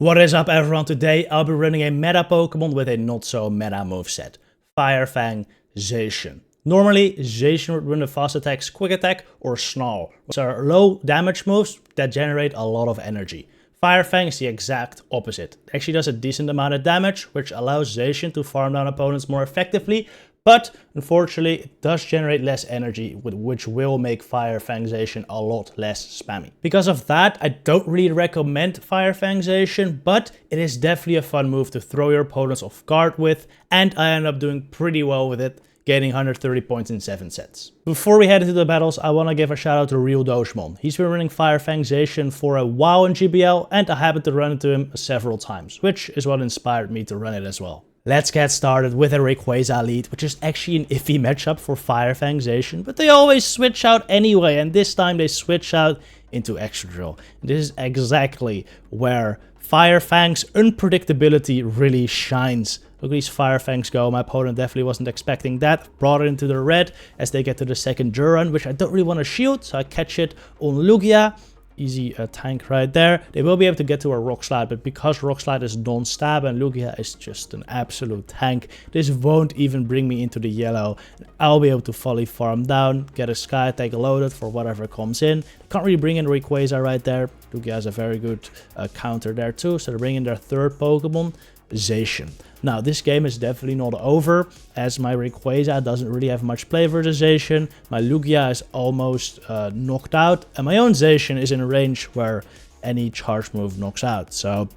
What is up everyone, today I'll be running a meta Pokemon with a not so meta moveset. Fire Fang Zacian. Normally, Zacian would run the fast attacks, quick attack or snarl, which are low damage moves that generate a lot of energy. Fire Fang is the exact opposite. It actually does a decent amount of damage, which allows Zacian to farm down opponents more effectively, but unfortunately it does generate less energy, which will make Fire Fang Zacian a lot less spammy. Because of that, I don't really recommend Fire Fang Zacian, but it is definitely a fun move to throw your opponents off guard with, and I end up doing pretty well with it, gaining 130 points in 7 sets. Before we head into the battles, I want to give a shout out to Real Doshmon. He's been running Fire Fang Zacian for a while in GBL, and I happened to run into him several times, which is what inspired me to run it as well. Let's get started with a Rayquaza lead, which is actually an iffy matchup for Fire Fang Zacian, but they always switch out anyway, and this time they switch out into Excadrill. This is exactly where Fire Fang's unpredictability really shines. Look at these Fire Fangs go. My opponent definitely wasn't expecting that. Brought it into the red as they get to the second Duran, which I don't really want to shield, so I catch it on Lugia. Easy tank right there. They will be able to get to a Rock Slide, but because Rock Slide is non-stab and Lugia is just an absolute tank, this won't even bring me into the yellow. I'll be able to fully farm down, get a Sky Attack loaded for whatever comes in. Can't really bring in Rayquaza right there. Lugia has a very good counter there too, so they bring in their third Pokemon, Zacian. Now, this game is definitely not over, as my Rayquaza doesn't really have much play versus Zacian. My Lugia is almost knocked out, and my own Zacian is in a range where any charge move knocks out. So,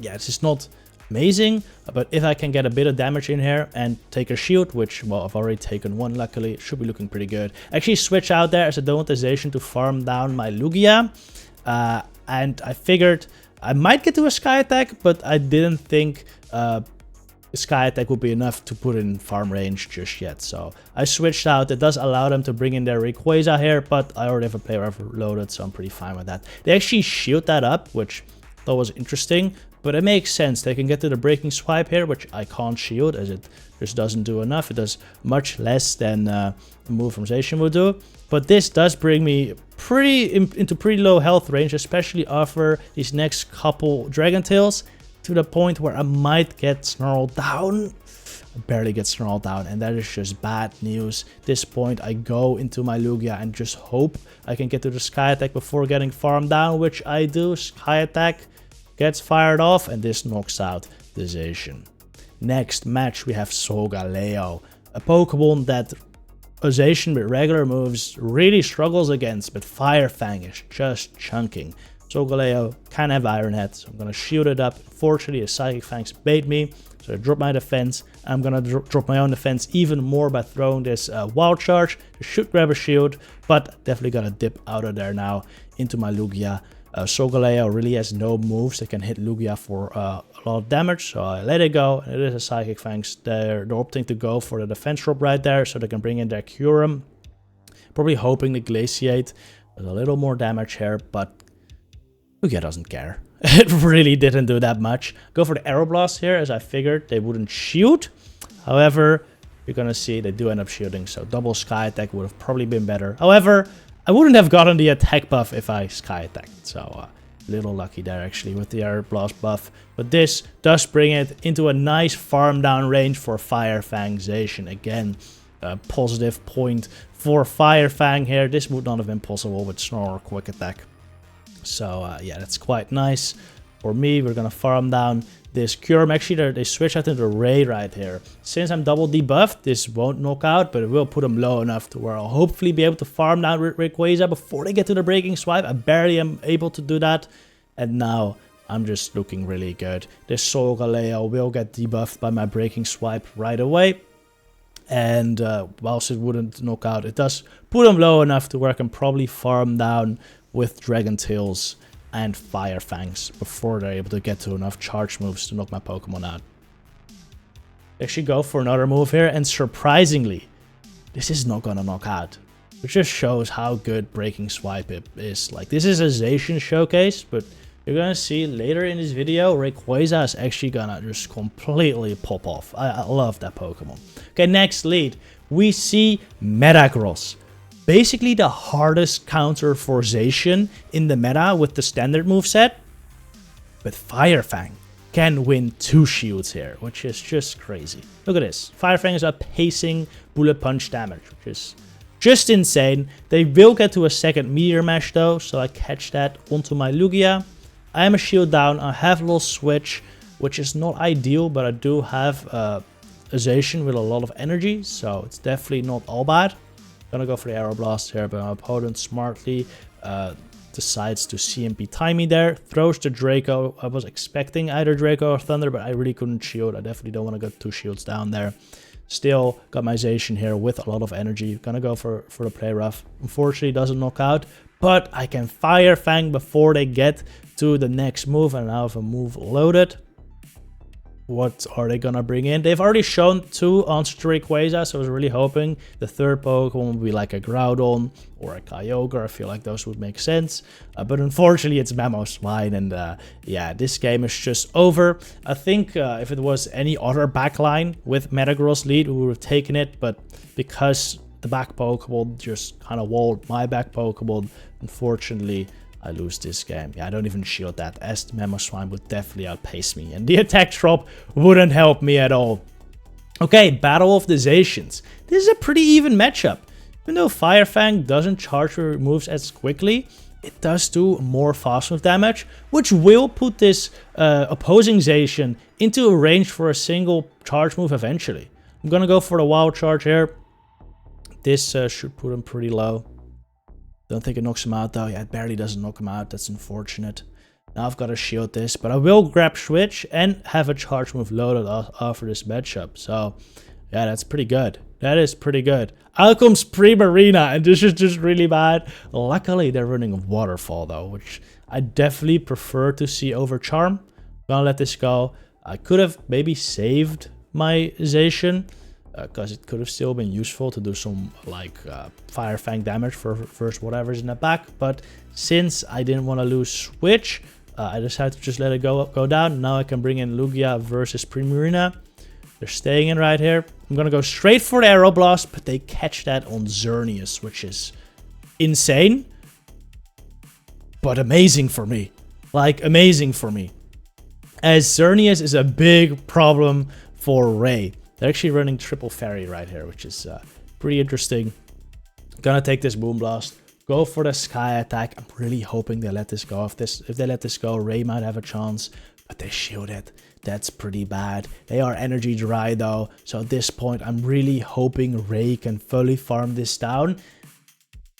yeah, it's just not amazing, but if I can get a bit of damage in here and take a shield, which, well, I've already taken one, luckily, it should be looking pretty good. Actually switch out there as I don't want the Zacian to farm down my Lugia, and I figured I might get to a Sky Attack, but I didn't think Sky Attack would be enough to put in farm range just yet. So I switched out. It does allow them to bring in their Rayquaza here, but I already have a player loaded, so I'm pretty fine with that. They actually shield that up, which I thought was interesting, but it makes sense. They can get to the Breaking Swipe here, which I can't shield as it just doesn't do enough. It does much less than the move from Zacian would do. But this does bring me into pretty low health range, especially after these next couple Dragon Tails, to the point where I might get snarled down. I barely get snarled down, and that is just bad news. At this point, I go into my Lugia and just hope I can get to the Sky Attack before getting farmed down, which I do. Sky Attack gets fired off, and this knocks out the Zacian. Next match, we have Solgaleo, a Pokemon that Zacian with regular moves really struggles against, but Fire Fang is just chunking. Solgaleo can have Iron Head, so I'm going to shield it up. Unfortunately, a Psychic Fangs bait me, so I drop my defense. I'm going to drop my own defense even more by throwing this Wild Charge. I should grab a shield, but definitely going to dip out of there now into my Lugia. Solgaleo really has no moves that can hit Lugia for a lot of damage, so I let it go. It is a Psychic Fangs. They're opting to go for the defense drop right there, so they can bring in their Kyurem. Probably hoping to Glaciate with a little more damage here, but Lugia doesn't care. It really didn't do that much. Go for the Aeroblast here, as I figured they wouldn't shield. However, you're gonna see they do end up shielding, so double Sky Attack would have probably been better. However, I wouldn't have gotten the attack buff if I Sky Attacked, so a little lucky there actually with the Aeroblast buff. But this does bring it into a nice farm down range for Fire Fang Zacian. Again, a positive point for Fire Fang here. This would not have been possible with Snarl or Quick Attack. So yeah, that's quite nice. For me, we're gonna farm down this Kyurem. Actually, they switch out into the Ray right here. Since I'm double debuffed, this won't knock out, but it will put them low enough to where I'll hopefully be able to farm down Rayquaza before they get to the Breaking Swipe. I barely am able to do that, and now I'm just looking really good. This Solgaleo will get debuffed by my Breaking Swipe right away. And whilst it wouldn't knock out, it does put them low enough to where I can probably farm down with Dragon Tails and Fire Fangs before they're able to get to enough charge moves to knock my Pokemon out. They should go for another move here, and surprisingly, this is not gonna knock out. Which just shows how good Breaking Swipe is. Like, this is a Zacian showcase, but you're gonna see later in this video, Rayquaza is actually gonna just completely pop off. I love that Pokemon. Okay, next lead, we see Metagross. Basically the hardest counter for Zacian in the meta with the standard moveset. But Fire Fang can win 2 shields here, which is just crazy. Look at this. Fire Fang is outpacing Bullet Punch damage, which is just insane. They will get to a second Meteor Mash though, so I catch that onto my Lugia. I am a shield down. I have lost Switch, which is not ideal, but I do have a Zacian with a lot of energy, so it's definitely not all bad. Gonna go for the Arrow Blast here, but my opponent smartly decides to CMP time me there. Throws the Draco. I was expecting either Draco or Thunder, but I really couldn't shield. I definitely don't want to get 2 shields down there. Still got my Zacian here with a lot of energy. Gonna go for the Play Rough. Unfortunately, doesn't knock out, but I can Fire Fang before they get to the next move, and now have a move loaded. What are they gonna bring in? They've already shown 2 Answer to Rayquaza, so I was really hoping the third Pokemon would be like a Groudon or a Kyogre. I feel like those would make sense. But unfortunately, it's Mamoswine, and yeah, this game is just over. I think if it was any other backline with Metagross lead, we would have taken it, but because the back Pokemon just kind of walled my back Pokemon, unfortunately, I lose this game. Yeah, I don't even shield that, as the Mamoswine would definitely outpace me, and the attack drop wouldn't help me at all. Okay, Battle of the Zacians. This is a pretty even matchup. Even though Fire Fang doesn't charge your moves as quickly, it does do more fast move damage, which will put this opposing Zacian into a range for a single charge move eventually. I'm gonna go for the Wild Charge here. This should put him pretty low. Don't think it knocks him out though. Yeah, it barely doesn't knock him out. That's unfortunate. Now I've got to shield this, but I will grab Switch and have a charge move loaded after this matchup. So yeah, that's pretty good. That is pretty good. Out comes Primarina, and this is just really bad. Luckily, they're running Waterfall though, which I definitely prefer to see over Charm. Gonna let this go. I could have maybe saved my Zacian, because it could have still been useful to do some like Fire Fang damage for first whatever's in the back. But since I didn't want to lose Switch, I decided to just let it go down. Now I can bring in Lugia versus Primarina. They're staying in right here. I'm gonna go straight for the Arrow Blast, but they catch that on Xerneas, which is insane, but amazing for me. Like, amazing for me, as Xerneas is a big problem for Ray. They're actually running Triple Fairy right here, which is pretty interesting. Gonna take this Boom Blast, go for the Sky Attack. I'm really hoping they let this go. If they let this go, Ray might have a chance, but they shield it. That's pretty bad. They are energy dry though, so at this point, I'm really hoping Ray can fully farm this down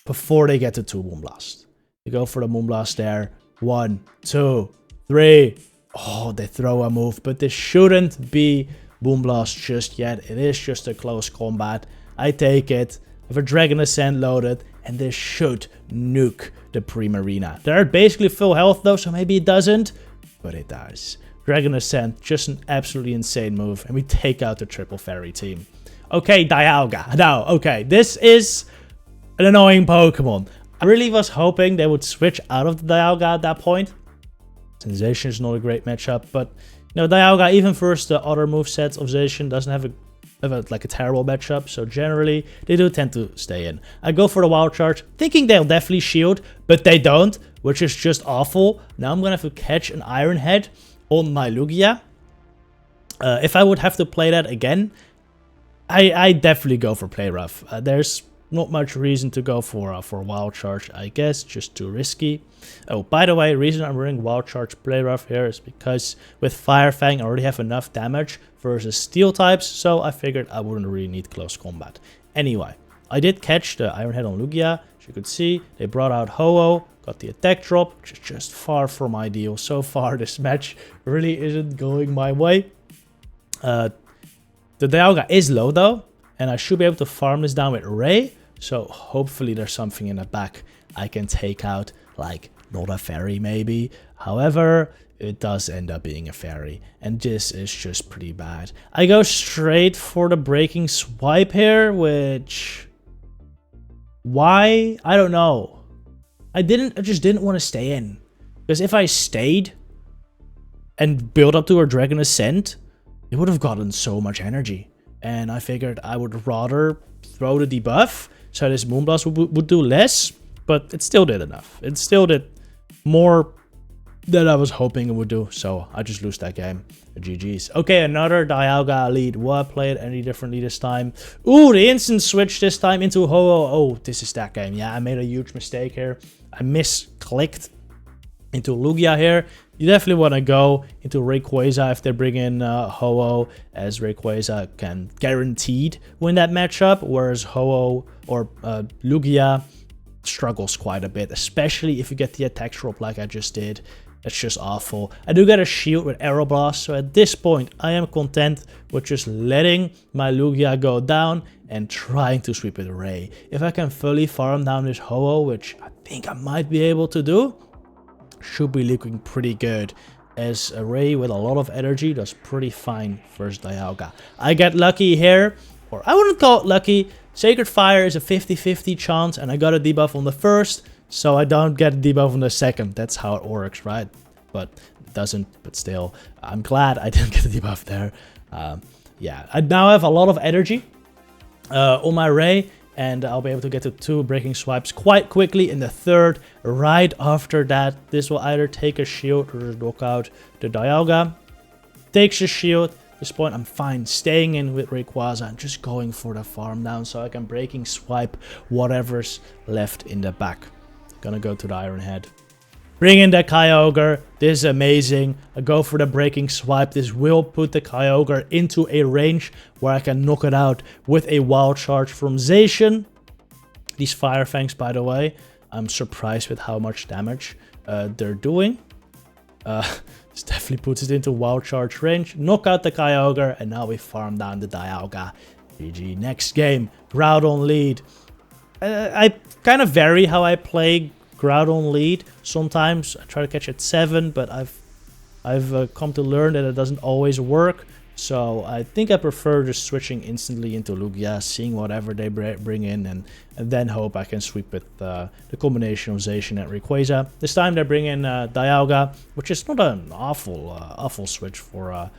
before they get to 2 Boom Blast. They go for the Moon Blast there. 1, 2, 3. Oh, they throw a move, but this shouldn't be Boom Blast just yet. It is just a close combat. I take it. I have a Dragon Ascent loaded, and this should nuke the Primarina. They're at basically full health though, so maybe it doesn't, but it does. Dragon Ascent, just an absolutely insane move, and we take out the Triple Fairy team. Okay, Dialga. Now, okay, this is an annoying Pokemon. I really was hoping they would switch out of the Dialga at that point. Zacian is not a great matchup, but you know, Dialga, even versus the other movesets of Zacian, doesn't have like a terrible matchup, so generally they do tend to stay in. I go for the Wild Charge, thinking they'll definitely shield, but they don't, which is just awful. Now I'm gonna have to catch an Iron Head on my Lugia. If I would have to play that again, I definitely go for Play Rough. There's not much reason to go for Wild Charge, I guess, just too risky. Oh, by the way, the reason I'm running Wild Charge Play Rough here is because with Fire Fang I already have enough damage versus Steel types, so I figured I wouldn't really need close combat. Anyway, I did catch the Iron Head on Lugia. As you could see, they brought out Ho-Oh, got the attack drop, which is just far from ideal. So far, this match really isn't going my way. The Dialga is low though, and I should be able to farm this down with Ray. So hopefully there's something in the back I can take out, like not a fairy maybe. However, it does end up being a fairy, and this is just pretty bad. I go straight for the Breaking Swipe here, which... why? I don't know. I just didn't want to stay in. Because if I stayed and built up to a Dragon Ascent, it would have gotten so much energy. And I figured I would rather throw the debuff, so this Moonblast would do less, but it still did enough. It still did more that I was hoping it would do. So I just lose that game. GG's. Okay, another Dialga lead. Will I play it any differently this time? Ooh, the instant switch this time into Ho-Oh. Oh, this is that game. Yeah, I made a huge mistake here. I misclicked into Lugia here. You definitely want to go into Rayquaza if they bring in Ho-Oh, as Rayquaza can guaranteed win that matchup, whereas Ho-Oh or Lugia struggles quite a bit, especially if you get the attack drop like I just did. That's just awful. I do get a shield with Aeroblast, so at this point I am content with just letting my Lugia go down and trying to sweep with Ray. If I can fully farm down this Ho-Oh, which I think I might be able to do, should be looking pretty good, as a Ray with a lot of energy does pretty fine versus Dialga. I get lucky here, or I wouldn't call it lucky. Sacred Fire is a 50-50 chance, and I got a debuff on the first, so I don't get a debuff on the second. That's how it works, right? But it doesn't, but still, I'm glad I didn't get a debuff there. Yeah, I now have a lot of energy on my Ray, and I'll be able to get to 2 breaking swipes quite quickly in the third. Right after that, this will either take a shield or just knock out the Dialga. Takes a shield. At this point, I'm fine staying in with Rayquaza and just going for the farm down so I can breaking swipe whatever's left in the back. Gonna go to the Iron Head. Bring in the Kyogre. This is amazing. I go for the breaking swipe. This will put the Kyogre into a range where I can knock it out with a wild charge from Zacian. These Fire Fangs, by the way, I'm surprised with how much damage they're doing. This definitely puts it into wild charge range. Knock out the Kyogre, and now we farm down the Dialga. GG. Next game, Groudon lead. I kind of vary how I play Groudon lead. Sometimes I try to catch at 7, but I've come to learn that it doesn't always work. So I think I prefer just switching instantly into Lugia, seeing whatever they bring in, and then hope I can sweep with the combination of Zacian and Rayquaza. This time they bring in Dialga, which is not an awful switch for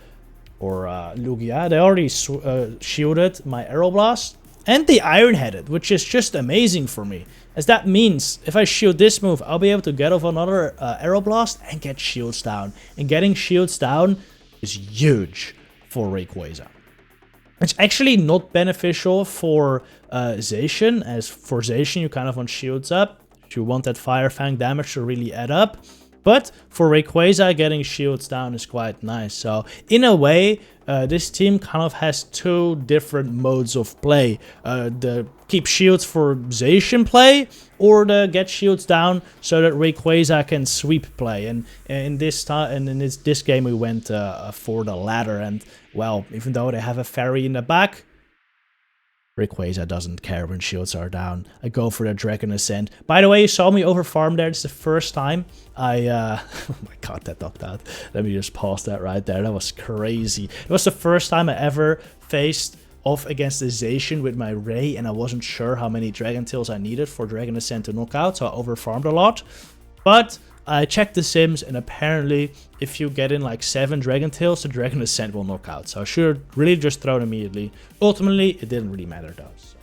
Lugia. They already shielded my Aeroblast, and the Iron-Headed, which is just amazing for me, as that means if I shield this move, I'll be able to get off another Aeroblast and get shields down. And getting shields down is huge for Rayquaza. It's actually not beneficial for Zacian, as for Zacian you kind of want shields up if you want that Fire Fang damage to really add up. But for Rayquaza, getting shields down is quite nice. So in a way, this team kind of has 2 different modes of play. The keep shields for Zacian play, or the get shields down so that Rayquaza can sweep play. And in this game we went for the latter. And well, even though they have a fairy in the back, Rayquaza doesn't care when shields are down. I go for the Dragon Ascent. By the way, you saw me over farm there. It's the first time I... oh my god, that knocked out. Let me just pause that right there. That was crazy. It was the first time I ever faced off against the Zacian with my Ray, and I wasn't sure how many Dragon Tails I needed for Dragon Ascent to knock out, so I over farmed a lot. But I checked the sims, and apparently if you get in like 7 Dragon Tails, the Dragon Ascent will knock out. So I should really just throw it immediately. Ultimately, it didn't really matter though. So.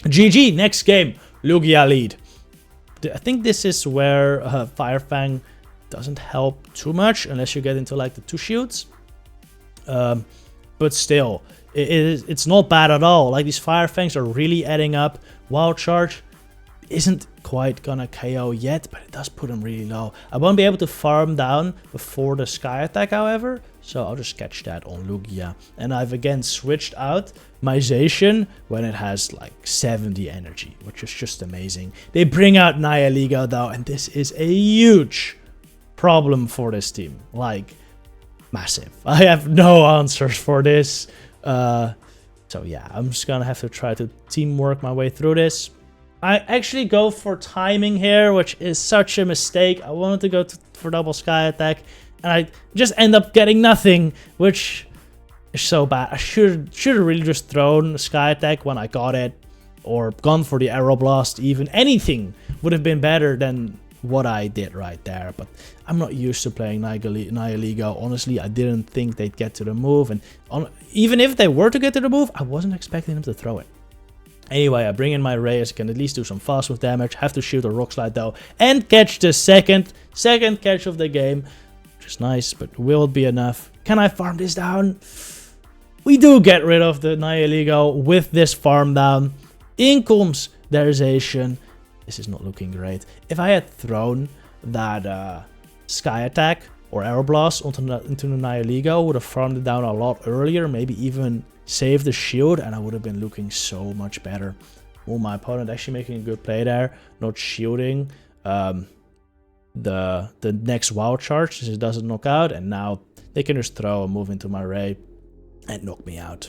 GG, next game, Lugia lead. I think this is where Fire Fang doesn't help too much unless you get into like the 2 shields. But still, it's not bad at all. Like, these Fire Fangs are really adding up. Wild Charge isn't quite gonna KO yet, but it does put him really low. I won't be able to farm down before the Sky Attack, however, so I'll just catch that on Lugia. And I've again switched out my Zacian when it has like 70 energy, which is just amazing. They bring out Nihilego though, and this is a huge problem for this team. Like, massive. I have no answers for this. So yeah, I'm just gonna have to try to teamwork my way through this. I actually go for timing here, which is such a mistake. I wanted to go for double Sky Attack, and I just end up getting nothing, which is so bad. I should have really just thrown the Sky Attack when I got it, or gone for the Aeroblast even. Anything would have been better than what I did right there, but I'm not used to playing Nihilego. Honestly, I didn't think they'd get to the move, and even if they were to get to the move, I wasn't expecting them to throw it. Anyway, I bring in my Rays, can at least do some fast move damage. Have to shoot a Rock Slide though, and catch the second catch of the game, which is nice, but will it be enough? Can I farm this down? We do get rid of the Nihilego with this farm down. In comes their Zacian. This is not looking great. If I had thrown that Sky Attack or Aeroblast into the Nihilego, would have farmed it down a lot earlier, maybe even save the shield, and I would have been looking so much better. Oh, my opponent actually making a good play there, not shielding the next wild charge, since it doesn't knock out, and now they can just throw a move into my Ray and knock me out.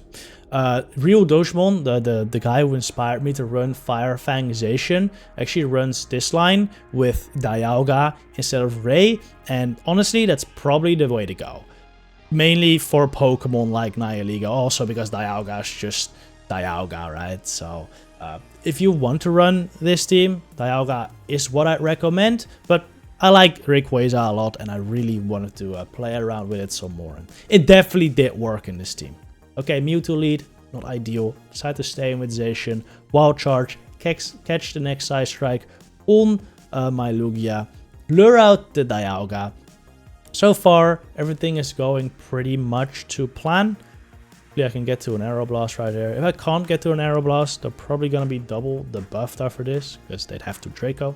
Real Dojmon, the guy who inspired me to run Fire Fang Zacian, actually runs this line with Dialga instead of Ray, and honestly, that's probably the way to go. Mainly for Pokemon like Nihilego, also because Dialga is just Dialga, right? So if you want to run this team, Dialga is what I'd recommend, but I like Rayquaza a lot, and I really wanted to play around with it some more. And it definitely did work in this team. Okay, Mewtwo lead, not ideal. Decide to stay in with Zacian. Wild Charge, catch the next Side Strike on my Lugia. Lure out the Dialga. So far, everything is going pretty much to plan. Hopefully I can get to an Aeroblast right there. If I can't get to an Aeroblast, they're probably going to be double the buffed after this, because they'd have to Draco.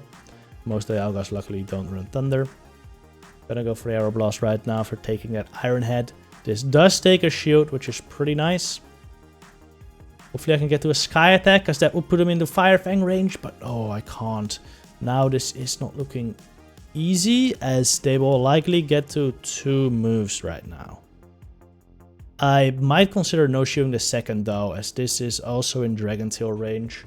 Most Dialgas luckily don't run Thunder. Gonna go for the Aeroblast right now for taking that Iron Head. This does take a shield, which is pretty nice. Hopefully I can get to a Sky Attack, because that will put him into Fire Fang range, but oh, I can't. Now this is not looking easy, as they will likely get to 2 moves right now. I might consider no shielding the second though, as this is also in Dragon Tail range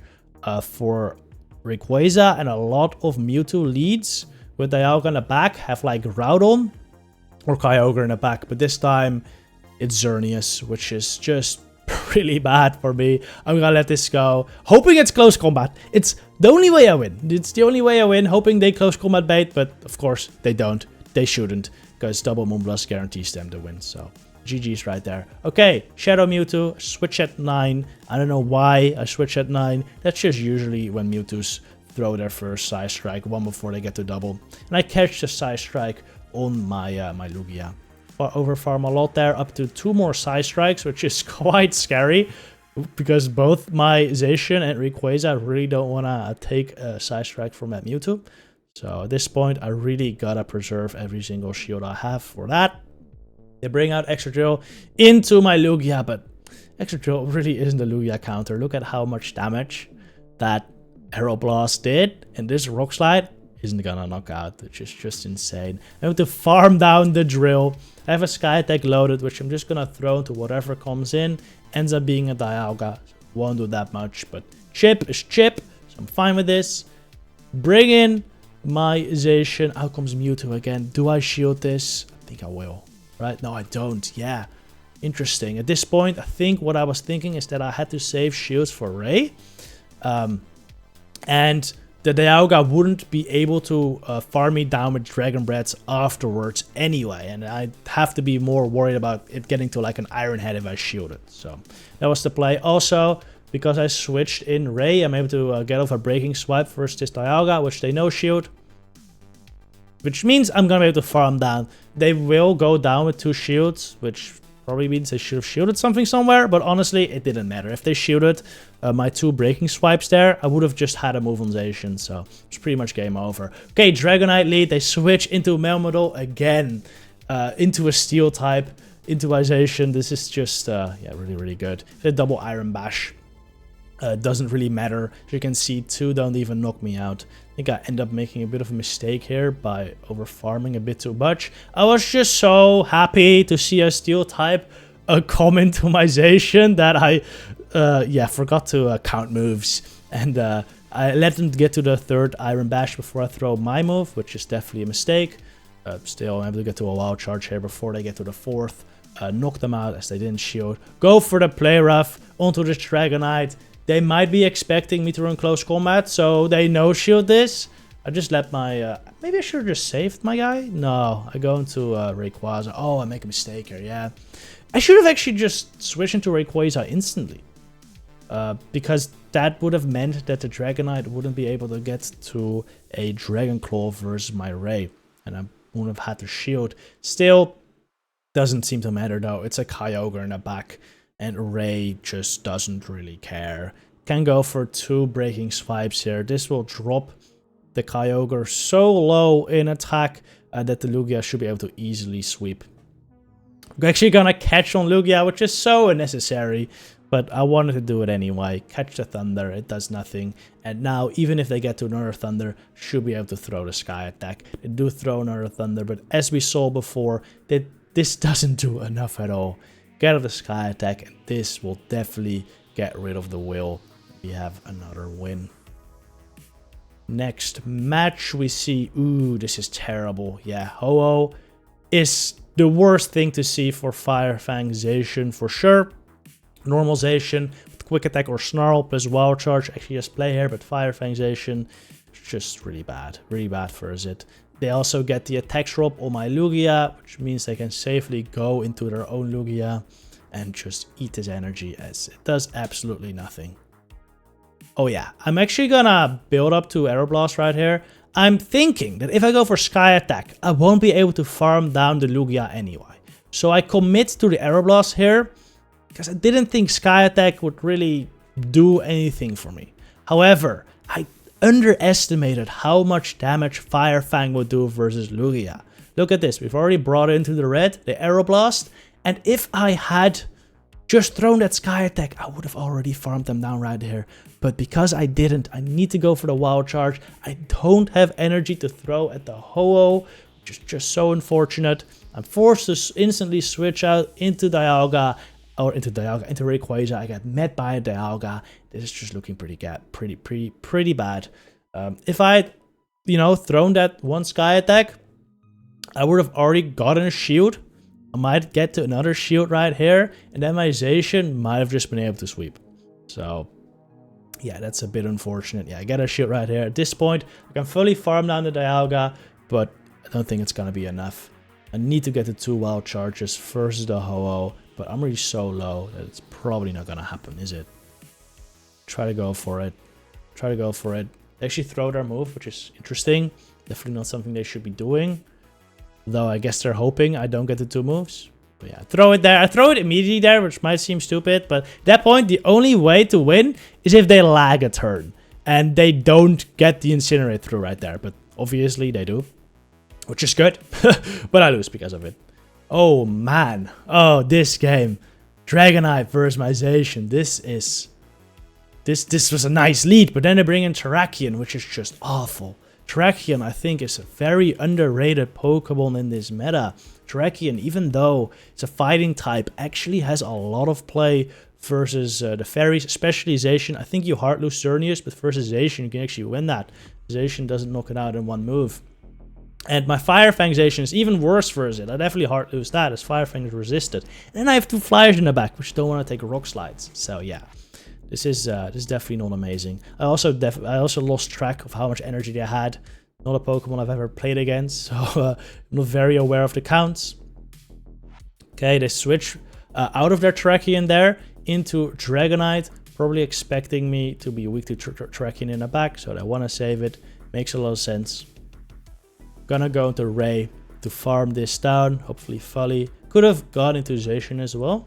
for Rayquaza, and a lot of Mewtwo leads with Dialga in the back have like Groudon or Kyogre in the back, but this time it's Xerneas, which is just really bad for me. I'm gonna let this go, hoping it's close combat. It's the only way I win. It's the only way I win, hoping they close combat bait, but of course they don't. They shouldn't, because double Moonblast guarantees them the win, so GG's right there. Okay, Shadow Mewtwo, switch at 9. I don't know why I switch at 9. That's just usually when Mewtwo's throw their first Side Strike, one before they get to double. And I catch the Side Strike on my my Lugia. Overfarm a lot there, up to 2 more Side Strikes, which is quite scary, because both my Zacian and Rayquaza really don't want to take a Side Strike from that Mewtwo. So at this point, I really gotta preserve every single shield I have for that. They bring out Extra Drill into my Lugia, but Extra Drill really isn't a Lugia counter. Look at how much damage that Aeroblast did, and this Rock Slide isn't gonna knock out, which is just insane. I have to farm down the Drill. I have a Sky Attack loaded, which I'm just gonna throw into whatever comes in. Ends up being a Dialga. Won't do that much, but chip is chip, so I'm fine with this. Bring in my Zacian. Out comes Mewtwo again. Do I shield this? I think I will. Right? No, I don't. Yeah. Interesting. At this point, I think what I was thinking is that I had to save shields for Ray. And the Dialga wouldn't be able to farm me down with Dragon Breaths afterwards anyway. And I'd have to be more worried about it getting to like an Iron Head if I shielded. So that was the play. Also, because I switched in Ray, I'm able to get off a Breaking Swipe versus this Dialga, which they no shield. Which means I'm going to be able to farm down. They will go down with 2 shields, which probably means they should have shielded something somewhere. But honestly, it didn't matter. If they shielded my 2 Breaking Swipes there, I would have just had a move on Zacian. So it's pretty much game over. Okay, Dragonite lead. They switch into Melmetal again. Into a Steel type. Into Zacian. This is just, yeah, really, really good. The double Iron Bash. Doesn't really matter. As you can see, 2 don't even knock me out. I think I end up making a bit of a mistake here by over farming a bit too much. I was just so happy to see a Steel type come into my Zacian that I yeah, forgot to count moves. And I let them get to the 3rd Iron Bash before I throw my move, which is definitely a mistake. Still, I'm able to get to a Wild Charge here before they get to the 4th. Knock them out as they didn't shield. Go for the Play Rough onto this Dragonite. They might be expecting me to run close combat, so they no-shield this. I just let my... maybe I should have just saved my guy? No, I go into Rayquaza. Oh, I make a mistake here, yeah. I should have actually just switched into Rayquaza instantly. Because that would have meant that the Dragonite wouldn't be able to get to a Dragon Claw versus my Ray. And I wouldn't have had to shield. Still, doesn't seem to matter though. It's a Kyogre in the back. And Ray just doesn't really care. Can go for 2 breaking swipes here. This will drop the Kyogre so low in attack that the Lugia should be able to easily sweep. I'm actually gonna catch on Lugia, which is so unnecessary. But I wanted to do it anyway. Catch the Thunder, it does nothing. And now, even if they get to another Thunder, should be able to throw the Sky Attack. They do throw another Thunder, but as we saw before, this doesn't do enough at all. Get out the Sky Attack, and this will definitely get rid of the will. We have another win. Next match, we see... Ooh, this is terrible. Yeah, Ho-Oh is the worst thing to see for Fire Fang Zacian, for sure. Normal Zacian with Quick Attack or Snarl plus Wild Charge. Actually, just play here, but Fire Fang Zacian is just really bad. Really bad for Zit. They also get the attack drop on my Lugia, which means they can safely go into their own Lugia and just eat his energy, as it does absolutely nothing. Oh yeah, I'm actually gonna build up to Aeroblast right here. I'm thinking that if I go for Sky Attack, I won't be able to farm down the Lugia anyway. So I commit to the Aeroblast here, because I didn't think Sky Attack would really do anything for me. However, I underestimated how much damage Fire Fang would do versus Lugia. Look at this, we've already brought it into the red, the Aeroblast, and if I had just thrown that Sky Attack, I would have already farmed them down right here. But because I didn't, I need to go for the Wild Charge. I don't have energy to throw at the Ho-Oh, which is just so unfortunate. I'm forced to instantly switch out into Dialga, into Rayquaza. I got met by a Dialga. This is just looking pretty bad. If I had, thrown that one Sky Attack, I would have already gotten a shield. I might get to another shield right here, and then my Zacian might have just been able to sweep. So, yeah, that's a bit unfortunate. Yeah, I get a shield right here. At this point, I can fully farm down the Dialga, but I don't think it's going to be enough. I need to get the 2 Wild Charges versus the Ho-Oh, but I'm really so low that it's probably not going to happen, is it? Try to go for it. Try to go for it. They actually throw their move, which is interesting. Definitely not something they should be doing. Though I guess they're hoping I don't get the 2 moves. But yeah, throw it there. I throw it immediately there, which might seem stupid. But at that point, the only way to win is if they lag a turn. And they don't get the Incinerate through right there. But obviously they do. Which is good. But I lose because of it. Oh man. Oh, this game. Dragonite versus my Zacian. This was a nice lead. But then they bring in Terrakion, which is just awful. Terrakion, I think, is a very underrated Pokemon in this meta. Terrakion, even though it's a fighting type, actually has a lot of play versus the fairies, especially Zacian. I think you hard lose Xerneas, but versus Zacian, you can actually win that. Zacian doesn't knock it out in one move. And my Fire Fang Zacian is even worse versus it. I definitely hard lose that, as Fire Fang is resisted. And then I have 2 flyers in the back, which don't want to take rock slides. So yeah. This is definitely not amazing. I also lost track of how much energy they had. Not a Pokemon I've ever played against, so I'm not very aware of the counts. Okay, they switch out of their Terrakion there into Dragonite, probably expecting me to be weak to Terrakion in the back, so they want to save it. Makes a lot of sense. Gonna go into Ray to farm this down, hopefully fully. Could have gone into Zacian as well.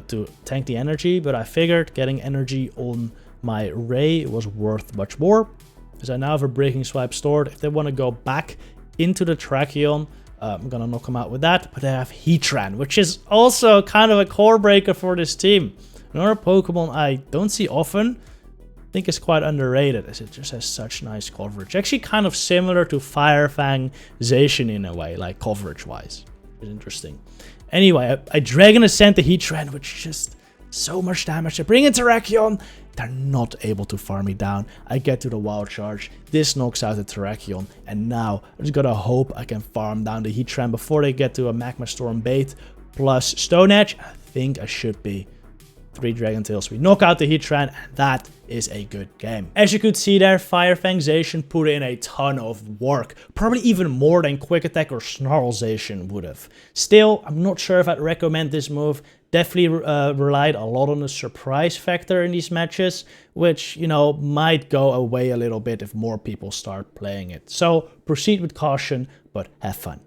To tank the energy, but I figured getting energy on my Ray was worth much more, because I now have a Breaking Swipe stored. If they want to go back into the Terrakion, I'm gonna knock them out with that. But they have Heatran, which is also kind of a core breaker for this team. Another Pokemon I don't see often. I think is quite underrated, as it just has such nice coverage. Actually kind of similar to Fire Fang Zacian in a way, like coverage wise. It's interesting. Anyway, I Dragon Ascent the Heatran, which is just so much damage. I bring in Terrakion. They're not able to farm me down. I get to the Wild Charge. This knocks out the Terrakion. And now, I just gotta hope I can farm down the Heatran before they get to a Magma Storm bait plus Stone Edge. I think I should be. 3 Dragon Tails. We knock out the Heatran, and that is a good game. As you could see there, Fire Fang Zacian put in a ton of work. Probably even more than Quick Attack or Snarl Zacian would have. Still, I'm not sure if I'd recommend this move. Definitely relied a lot on the surprise factor in these matches, which, you know, might go away a little bit if more people start playing it. So proceed with caution, but have fun.